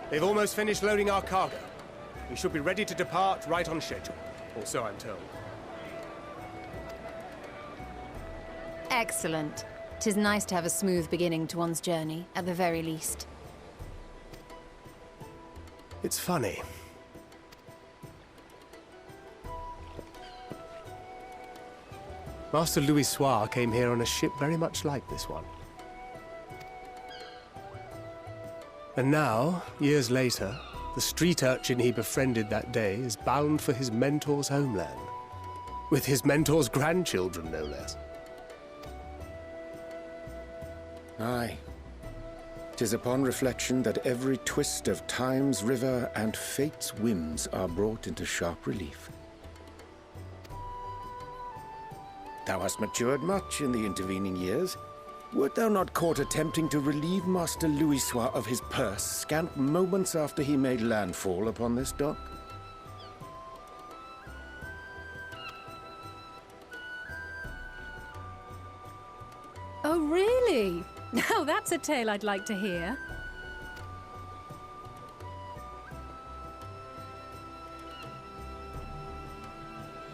They've almost finished loading our cargo. We should be ready to depart right on schedule, or so I'm told. Excellent. 'Tis nice to have a smooth beginning to one's journey, at the very least. It's funny. Master Louis Soir came here on a ship very much like this one. And now, years later, the street urchin he befriended that day is bound for his mentor's homeland. With his mentor's grandchildren, no less. Aye. 'Tis upon reflection that every twist of time's river and fate's whims are brought into sharp relief. Thou hast matured much in the intervening years. Wert thou not caught attempting to relieve Master Louis Soir of his purse scant moments after he made landfall upon this dock? Oh, really? Now that's a tale I'd like to hear.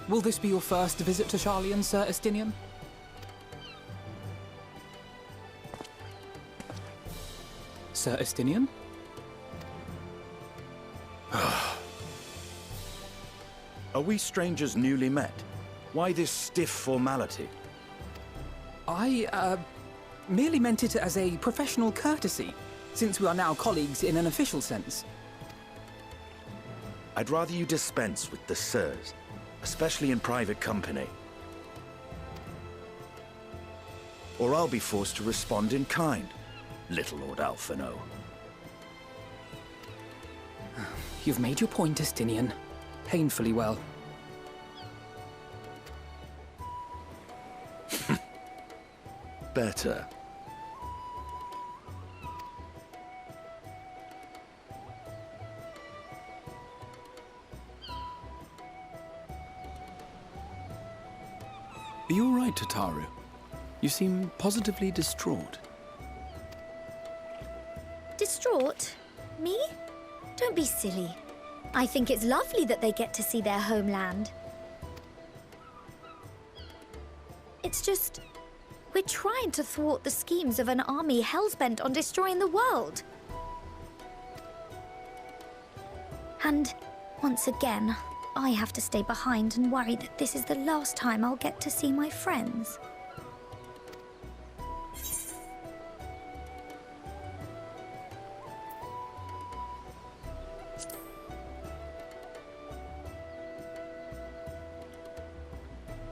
Will this be your first visit to Sharlayan, Sir Estinian? Sir Estinian? Are we strangers newly met? Why this stiff formality? I, merely meant it as a professional courtesy, since we are now colleagues in an official sense. I'd rather you dispense with the sirs, especially in private company. Or I'll be forced to respond in kind, little Lord Alphino. You've made your point, Estinian. Painfully well. Better. Are you all right, Tataru? You seem positively distraught. Distraught? Me? Don't be silly. I think it's lovely that they get to see their homeland. It's just, we're trying to thwart the schemes of an army hell's-bent on destroying the world. And once again, I have to stay behind and worry that this is the last time I'll get to see my friends.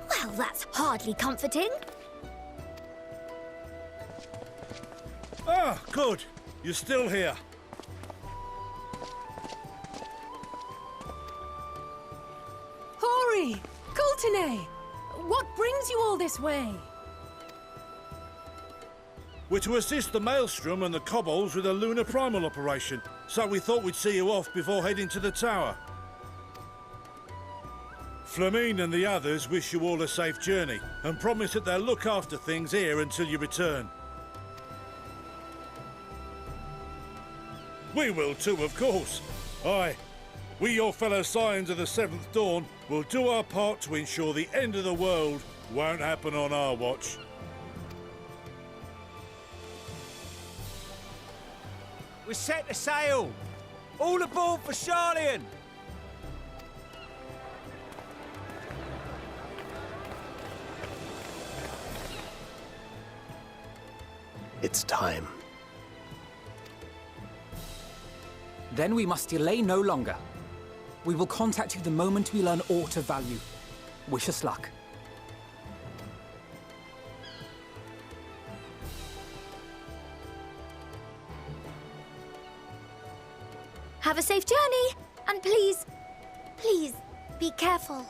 Well, that's hardly comforting. Ah, good. You're still here. Hori! Coulternay! What brings you all this way? We're to assist the Maelstrom and the Kobolds with a lunar primal operation, so we thought we'd see you off before heading to the tower. Flamine and the others wish you all a safe journey, and promise that they'll look after things here until you return. We will too, of course. Aye. We, your fellow Scions of the Seventh Dawn, will do our part to ensure the end of the world won't happen on our watch. We're set to sail! All aboard for Sharlayan! It's time. Then we must delay no longer. We will contact you the moment we learn aught of value. Wish us luck. Have a safe journey, and please, please, be careful.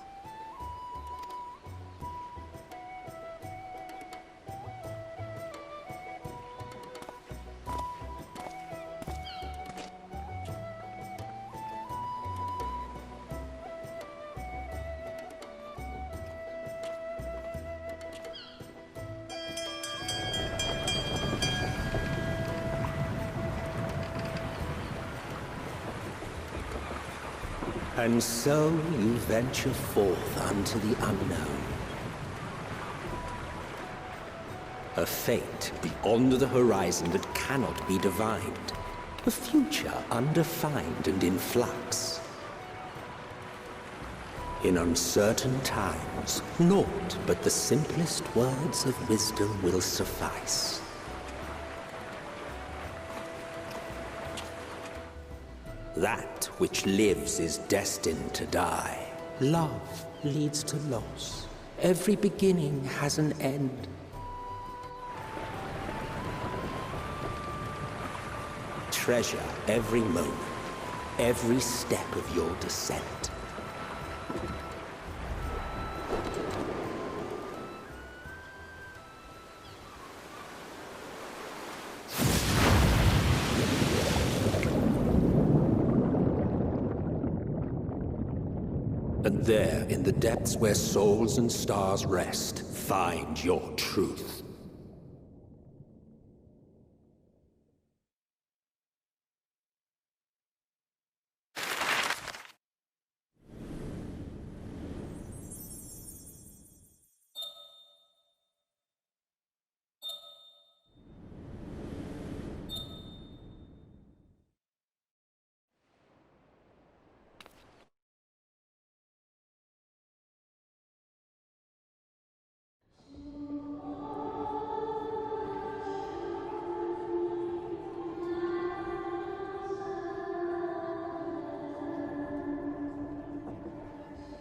And so you venture forth unto the unknown. A fate beyond the horizon that cannot be divined. A future undefined and in flux. In uncertain times, naught but the simplest words of wisdom will suffice. That which lives is destined to die. Love leads to loss. Every beginning has an end. Treasure every moment, every step of your descent. And there, in the depths where souls and stars rest, find your truth.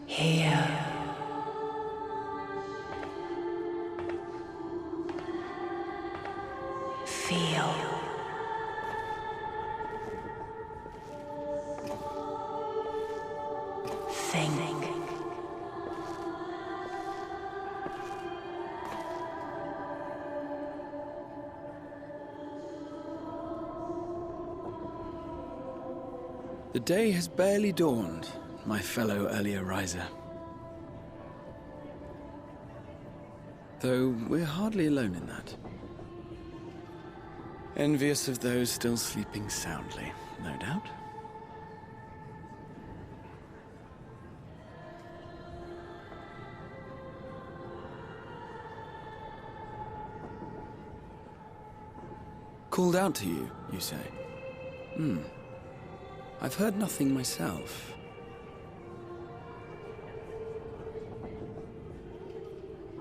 Here. Feel. Think. The day has barely dawned, my fellow earlier riser. Though we're hardly alone in that. Envious of those still sleeping soundly, no doubt. Called out to you, you say? I've heard nothing myself.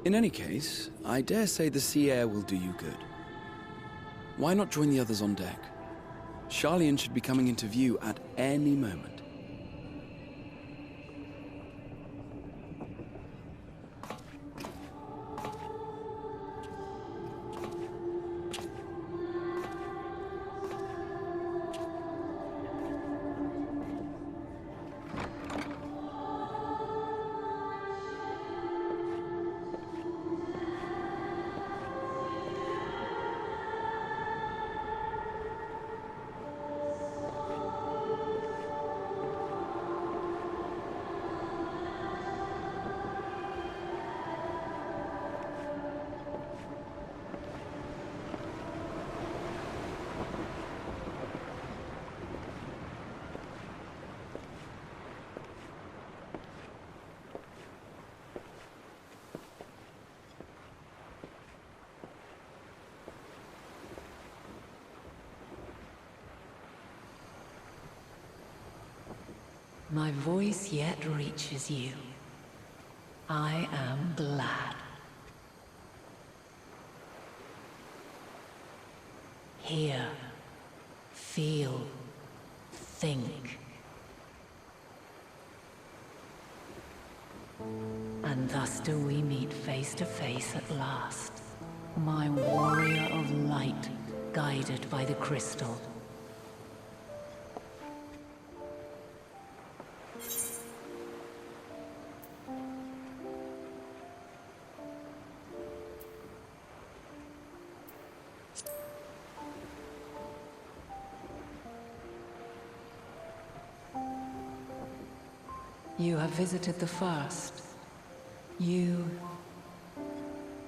In any case, I dare say the sea air will do you good. Why not join the others on deck? Sharlayan should be coming into view at any moment. My voice yet reaches you. I am glad. Hear, feel, think. And thus do we meet face to face at last. My warrior of light, guided by the crystal. You have visited the first. You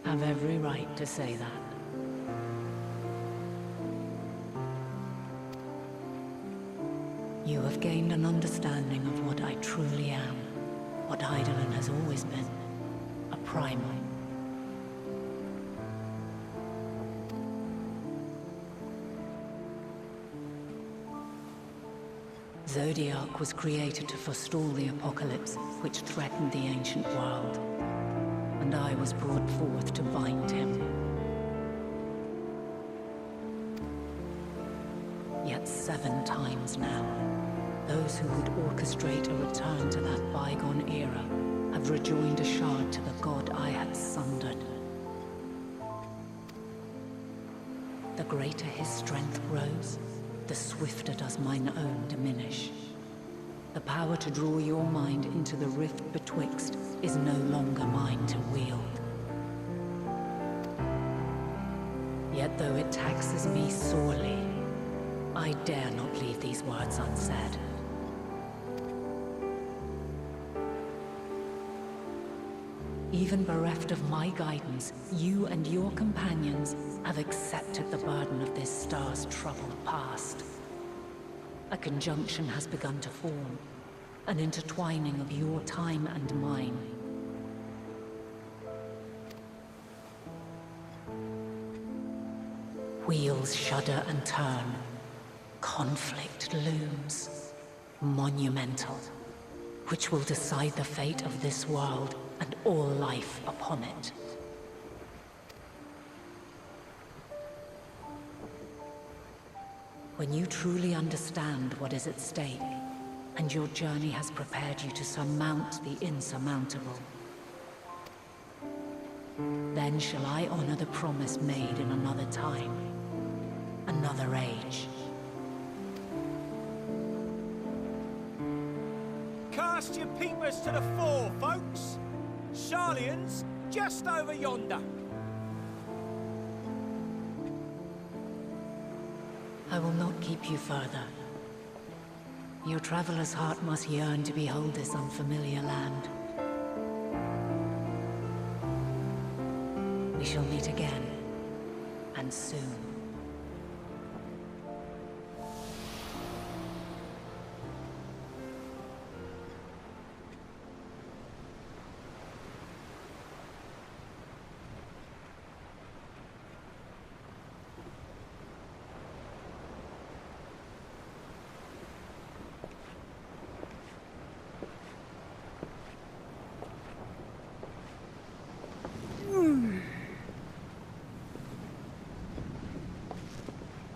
have every right to say that. You have gained an understanding of what I truly am, what Eidolon has always been, a primal. Zodiac was created to forestall the apocalypse which threatened the ancient world, and I was brought forth to bind him. Yet 7 times now, those who would orchestrate a return to that bygone era have rejoined a shard to the god I had sundered. The greater his strength grows, the swifter does mine own diminish. The power to draw your mind into the rift betwixt is no longer mine to wield. Yet though it taxes me sorely, I dare not leave these words unsaid. Even bereft of my guidance, you and your companions have accepted the burden of this star's troubled past. A conjunction has begun to form, an intertwining of your time and mine. Wheels shudder and turn. Conflict looms, monumental, which will decide the fate of this world and all life upon it. When you truly understand what is at stake, and your journey has prepared you to surmount the insurmountable, then shall I honor the promise made in another time, another age. Cast your peepers to the fore, folks. Sharlayan's just over yonder. I will not keep you further. Your traveler's heart must yearn to behold this unfamiliar land. We shall meet again, and soon.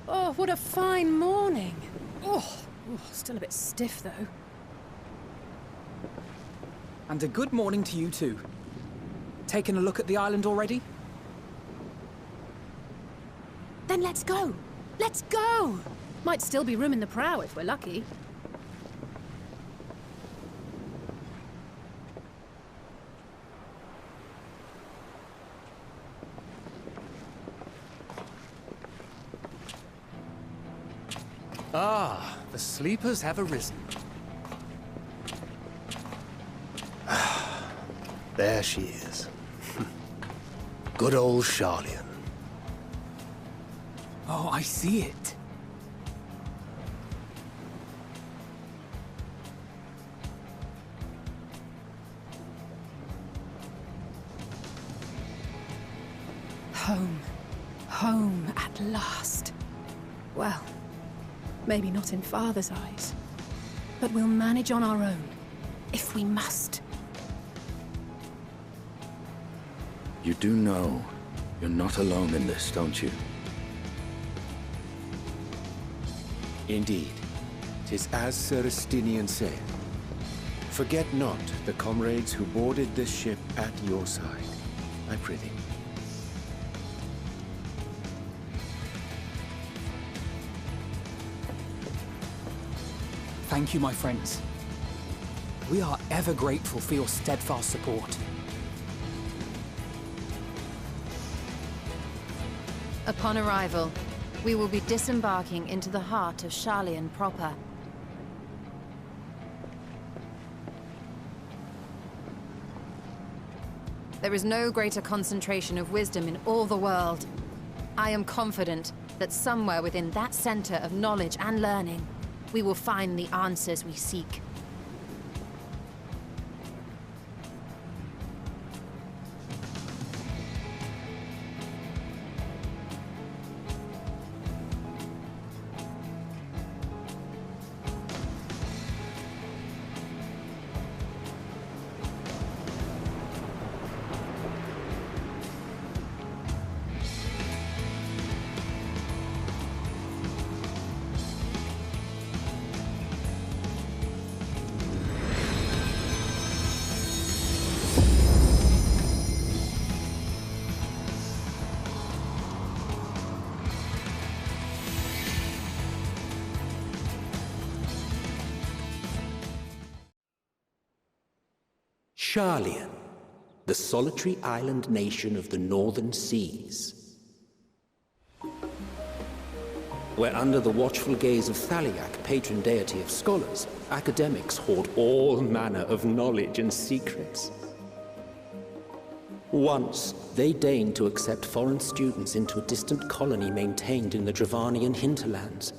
Oh, what a fine morning. Oh, still a bit stiff, though. And a good morning to you too. Taken a look at the island already? Then let's go. Let's go! Might still be room in the prow if we're lucky. Ah, the sleepers have arisen. There she is. Good old Sharlayan. Oh, I see it. Home. Home at last. Well, maybe not in Father's eyes, but we'll manage on our own, if we must. You do know you're not alone in this, don't you? Indeed. 'Tis as Sir Estinian said. Forget not the comrades who boarded this ship at your side, I prithee. Thank you, my friends. We are ever grateful for your steadfast support. Upon arrival, we will be disembarking into the heart of Sharlayan proper. There is no greater concentration of wisdom in all the world. I am confident that somewhere within that center of knowledge and learning, we will find the answers we seek. Sharlayan, the solitary island nation of the northern seas. Where under the watchful gaze of Thaliak, patron deity of scholars, academics hoard all manner of knowledge and secrets. Once, they deigned to accept foreign students into a distant colony maintained in the Dravanian hinterlands.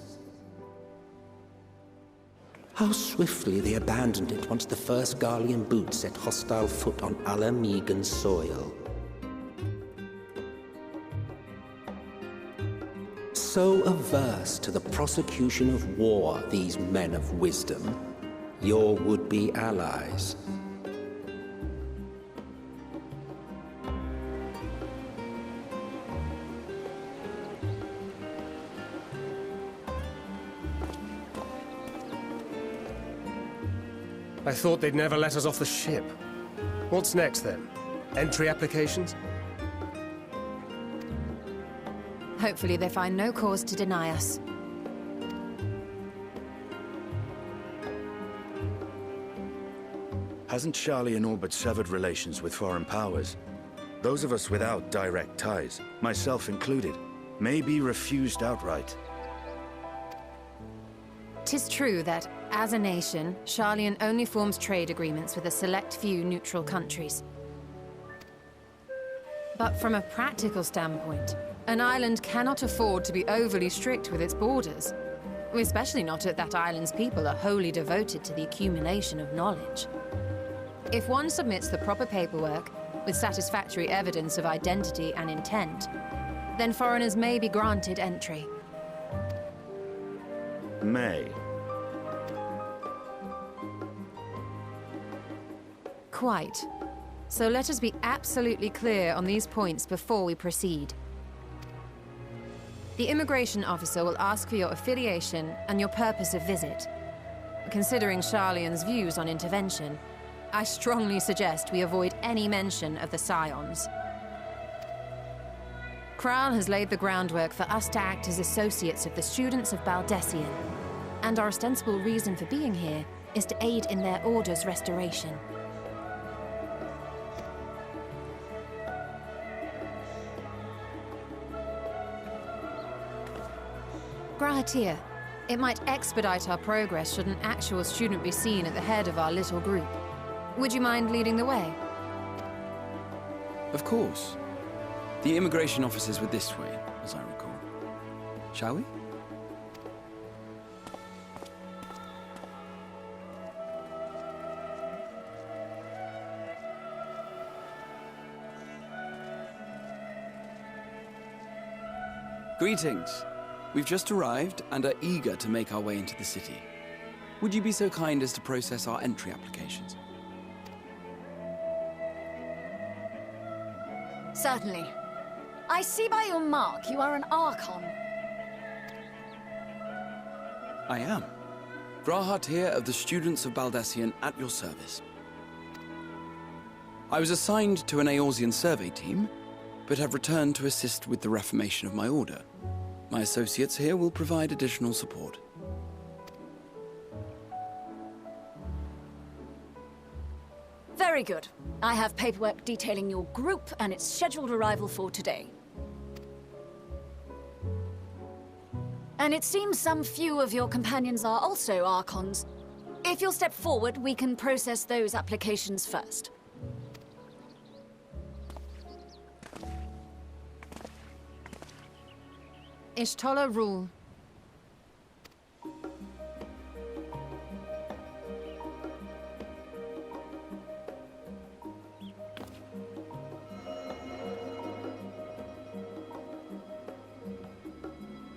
How swiftly they abandoned it once the first Garlean boot set hostile foot on Alamegan soil. So averse to the prosecution of war, these men of wisdom, your would-be allies. I thought they'd never let us off the ship. What's next, then? Entry applications? Hopefully they find no cause to deny us. Hasn't Sharlayan all but severed relations with foreign powers? Those of us without direct ties, myself included, may be refused outright. 'Tis true that, as a nation, Sharlayan only forms trade agreements with a select few neutral countries. But from a practical standpoint, an island cannot afford to be overly strict with its borders, especially not if that island's people are wholly devoted to the accumulation of knowledge. If one submits the proper paperwork, with satisfactory evidence of identity and intent, then foreigners may be granted entry. May. Quite. So let us be absolutely clear on these points before we proceed. The immigration officer will ask for your affiliation and your purpose of visit. Considering Sharlayan's views on intervention, I strongly suggest we avoid any mention of the Scions. Kral has laid the groundwork for us to act as associates of the students of Baldessian, and our ostensible reason for being here is to aid in their order's restoration. Grahatir, it might expedite our progress should an actual student be seen at the head of our little group. Would you mind leading the way? Of course. The immigration officers were this way, as I recall. Shall we? Greetings. We've just arrived and are eager to make our way into the city. Would you be so kind as to process our entry applications? Certainly. I see by your mark you are an Archon. I am. Grahatir of the Students of Baldessian at your service. I was assigned to an Eorzean survey team, but have returned to assist with the reformation of my order. My associates here will provide additional support. Very good. I have paperwork detailing your group and its scheduled arrival for today. And it seems some few of your companions are also Archons. If you'll step forward, we can process those applications first. Ishtola rule.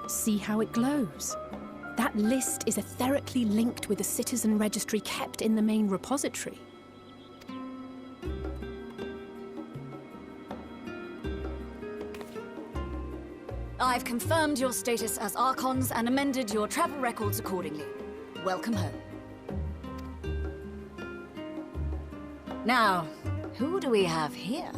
See how it glows? That list is etherically linked with a citizen registry kept in the main repository. I've confirmed your status as Archons and amended your travel records accordingly. Welcome home. Now, who do we have here?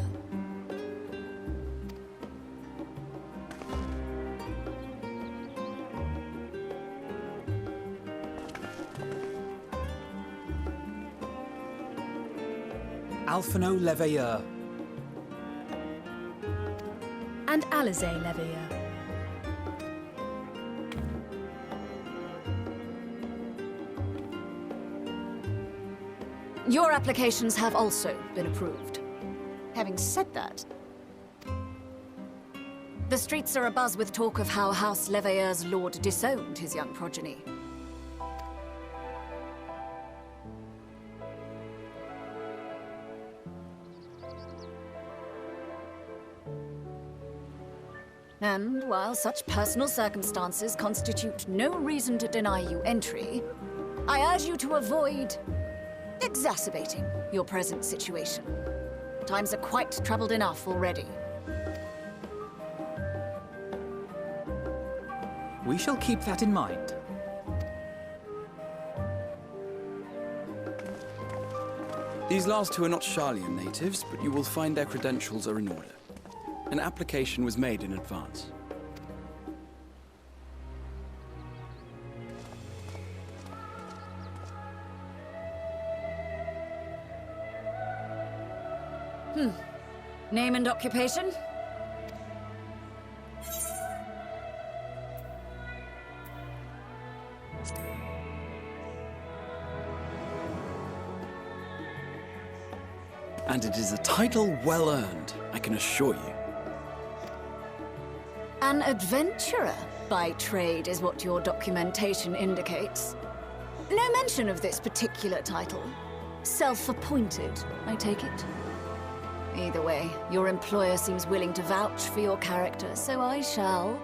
Alphino Leveilleur. And Alizé Leveilleur. Your applications have also been approved. Having said that, the streets are abuzz with talk of how House Leveilleur's lord disowned his young progeny. And while such personal circumstances constitute no reason to deny you entry, I urge you to avoid exacerbating your present situation. Times are quite troubled enough already. We shall keep that in mind. These last two are not Sharlayan natives, but you will find their credentials are in order. An application was made in advance. Name and occupation? And it is a title well earned, I can assure you. An adventurer by trade is what your documentation indicates. No mention of this particular title. Self-appointed, I take it? Either way, your employer seems willing to vouch for your character, so I shall,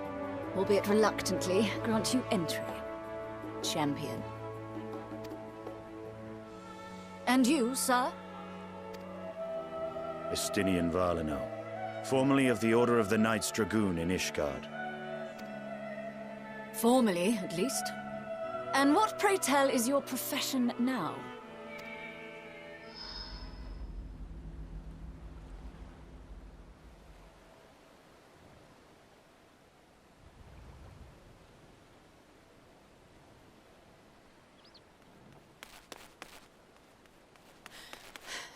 albeit reluctantly, grant you entry. Champion. And you, sir? Estinian Varlino, formerly of the Order of the Knights Dragoon in Ishgard. Formally, at least. And what, pray tell, is your profession now?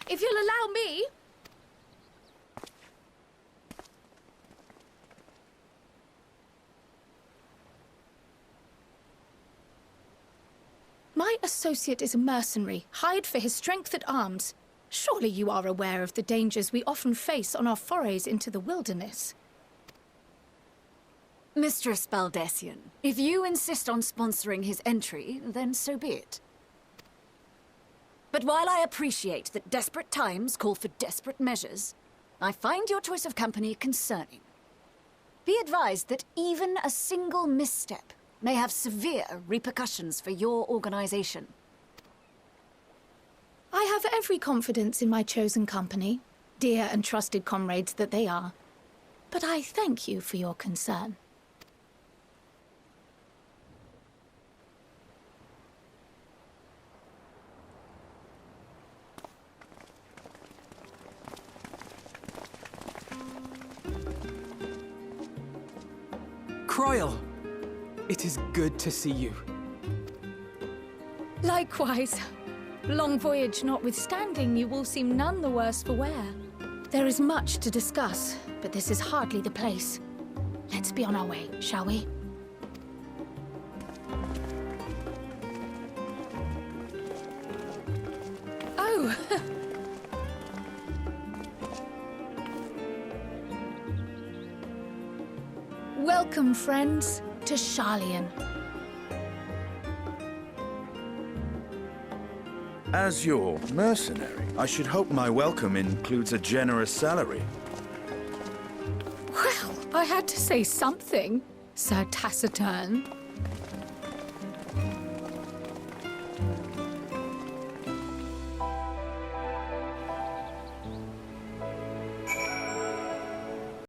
If you'll allow me... My associate is a mercenary, hired for his strength at arms. Surely you are aware of the dangers we often face on our forays into the wilderness. Mistress Baldessian, if you insist on sponsoring his entry, then so be it. But while I appreciate that desperate times call for desperate measures, I find your choice of company concerning. Be advised that even a single misstep may have severe repercussions for your organization. I have every confidence in my chosen company, dear and trusted comrades that they are. But I thank you for your concern. Croyle! It is good to see you. Likewise. Long voyage notwithstanding, you will seem none the worse for wear. There is much to discuss, but this is hardly the place. Let's be on our way, shall we? Oh! Welcome, friends, to Sharlayan. As your mercenary, I should hope my welcome includes a generous salary. Well, I had to say something. Sir Taciturn.